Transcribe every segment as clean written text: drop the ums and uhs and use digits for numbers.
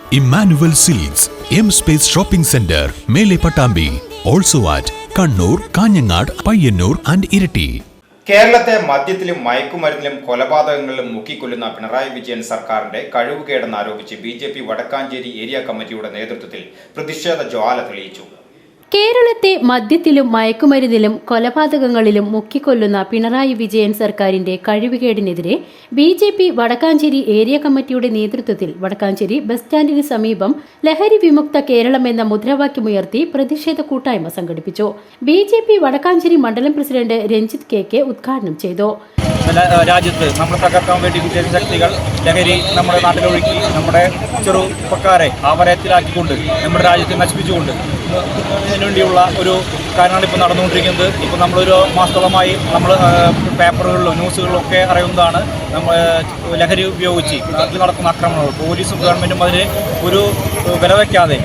Emmanuel Silks, M Space Shopping Center, Mele Patambi. Also at Kannur, Kanyanad, Payyanur and Irati. കേരളത്തെ മദ്യത്തിലും മയക്കുമരുന്നിലും കൊലപാതകങ്ങളിലും മുക്കിക്കൊല്ലുന്ന പിണറായി വിജയൻ സർക്കാരിന്റെ കഴിവുകേടെന്ന് ആരോപിച്ച് BJP Vadakkanchery area കമ്മിറ്റിയുടെ നേതൃത്വത്തിൽ പ്രതിഷേധ ജ്വാല തെളിയിച്ചു. കേരളത്തെ മദ്യത്തിലും മയക്കുമരുന്നിലും കൊലപാതകങ്ങളിലും മുക്കിക്കൊല്ലുന്ന പിണറായി വിജയൻ സർക്കാരിന്റെ കഴിവുകേടിനെതിരെ ബിജെപി വടക്കാഞ്ചേരി ഏരിയ കമ്മിറ്റിയുടെ നേതൃത്വത്തിൽ വടക്കാഞ്ചേരി ബസ് സ്റ്റാൻഡിന് സമീപം ലഹരി വിമുക്ത കേരളം എന്ന മുദ്രാവാക്യമുയർത്തി പ്രതിഷേധ കൂട്ടായ്മ സംഘടിപ്പിച്ചു. ബിജെപി വടക്കാഞ്ചേരി മണ്ഡലം പ്രസിഡന്റ് രഞ്ജിത്ത് കെ ഉദ്ഘാടനം ചെയ്തു. രാജ്യത്ത് നമ്മൾ തകർക്കാൻ വേണ്ടി വിദേശ ശക്തികൾ ലഹരി നമ്മുടെ നാട്ടിലൊഴുക്കി നമ്മുടെ ചെറുപ്പക്കാരെ ആവരത്തിലാക്കിക്കൊണ്ട് നമ്മുടെ രാജ്യത്തെ നശിപ്പിച്ചുകൊണ്ട് ഇതിനുവേണ്ടിയുള്ള ഒരു കാര്യമാണ് ഇപ്പോൾ നടന്നുകൊണ്ടിരിക്കുന്നത്. ഇപ്പോൾ നമ്മളൊരു മാസത്തോളമായി നമ്മൾ പേപ്പറുകളിലും ന്യൂസുകളിലും ഒക്കെ അറിയുന്നതാണ് നമ്മൾ ലഹരി ഉപയോഗിച്ച് നാട്ടിൽ നടക്കുന്ന ആക്രമണങ്ങൾ. പോലീസും ഗവൺമെൻറ്റും അതിന് ഒരു വില വയ്ക്കാതെ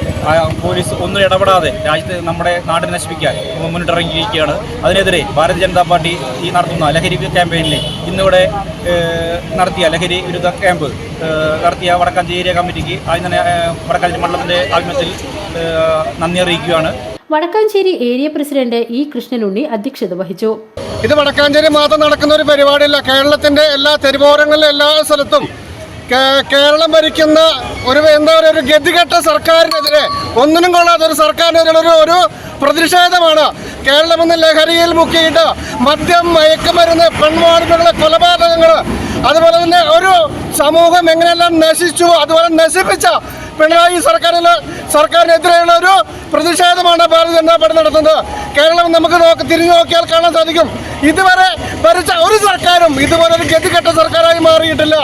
പോലീസ് ഒന്നും ഇടപെടാതെ രാജ്യത്ത് നമ്മുടെ നാടിനെ നശിപ്പിക്കാൻ മുന്നിട്ടിറങ്ങിയിരിക്കുകയാണ്. അതിനെതിരെ ഭാരതീയ ജനതാ പാർട്ടി ഈ നടത്തുന്ന ലഹരി ക്യാമ്പയിനിൽ ഇന്നിവിടെ നടത്തിയ ലഹരി വിരുദ്ധ ക്യാമ്പ് നടത്തിയ വടക്കാഞ്ചേരി ഏരിയ കമ്മിറ്റിക്ക് ആദ്യം തന്നെ വടക്കാഞ്ചേരി മണ്ഡലത്തിൻ്റെ ആഭിമുഖ്യത്തിൽ നന്ദി അറിയിക്കുകയാണ്. Vadakkanchery area president E Krishnanunni അധ്യക്ഷത വഹിച്ചു. ഇത് വടക്കാഞ്ചേരി മാത്രം നടക്കുന്ന ഒരു പരിപാടിയല്ല. കേരളത്തിന്റെ എല്ലാ തെരുവോരങ്ങളിലും എല്ലാ സ്ഥലത്തും കേരളം ഭരിക്കുന്ന ഒരു ഗതികെട്ട സർക്കാരിനെതിരെ, ഒന്നിനും കൊള്ളാത്ത ഒരു സർക്കാരിനെതിരെ ഒരു പ്രതിഷേധമാണ്. കേരളം ഇന്ന് ലഹരിയിൽ മുക്കിയിട്ട് മദ്യം, മയക്കുമരുന്ന്, പെൺവാണിഭങ്ങള്, കൊലപാതകങ്ങൾ, അതുപോലെ തന്നെ ഒരു സമൂഹം എങ്ങനെയെല്ലാം നശിച്ചു അതുപോലെ നശിപ്പിച്ച പിണറായി സർക്കാരിനെതിരെയുള്ള ഒരു പ്രതിഷേധമാണ് ഭാരതീയ ജനതാ പാർട്ടി നടത്തുന്നത്. കേരളം നമുക്ക് തിരിഞ്ഞു നോക്കിയാൽ കാണാൻ സാധിക്കും, ഇതുവരെ ഭരിച്ച ഒരു സർക്കാരും ഇതുപോലെ ഒരു ഗതികെട്ട സർക്കാരായി മാറിയിട്ടില്ല.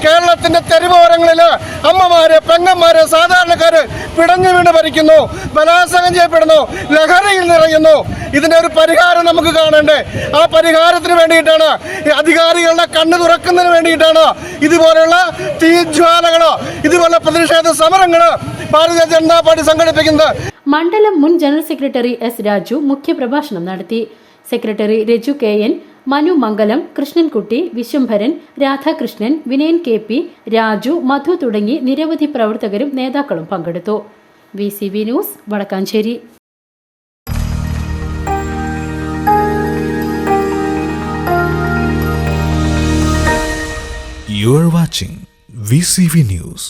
കേരളത്തിന്റെ തെരുവോരങ്ങളിൽ അമ്മമാര്, പെങ്ങന്മാര്, സാധാരണക്കാര് പിടഞ്ഞു വീണ് ഭരിക്കുന്നു, ബലാത്സംഗം ചെയ്യപ്പെടുന്നു, ലഹരിയിൽ നിറയുന്നു. ഇതിന്റെ ഒരു പരിഹാരം നമുക്ക് കാണണ്ടേ? ആ പരിഹാരത്തിന് വേണ്ടിയിട്ടാണ്, അധികാരികളുടെ കണ്ണ് തുറക്കുന്നതിന് വേണ്ടിയിട്ടാണ് ഇതുപോലെയുള്ള തീജ്വാലകളോ ഇതുപോലുള്ള പ്രതിഷേധ സമരങ്ങള് ഭാരതീയ ജനതാ പാർട്ടി സംഘടിപ്പിക്കുന്നത്. മണ്ഡലം മുൻ ജനറൽ സെക്രട്ടറി എസ് രാജു മുഖ്യപ്രഭാഷണം നടത്തി. Secretary Raju KN, Manu Mangalam, Krishnankutty, Viswambharan, Radhakrishnan, Vinayan KP, Raju, Madhu തുടങ്ങി നിരവധി പ്രവർത്തകരും നേതാക്കളും പങ്കെടുത്തു. VCV news, Vadakkanchery. You are watching VCV News.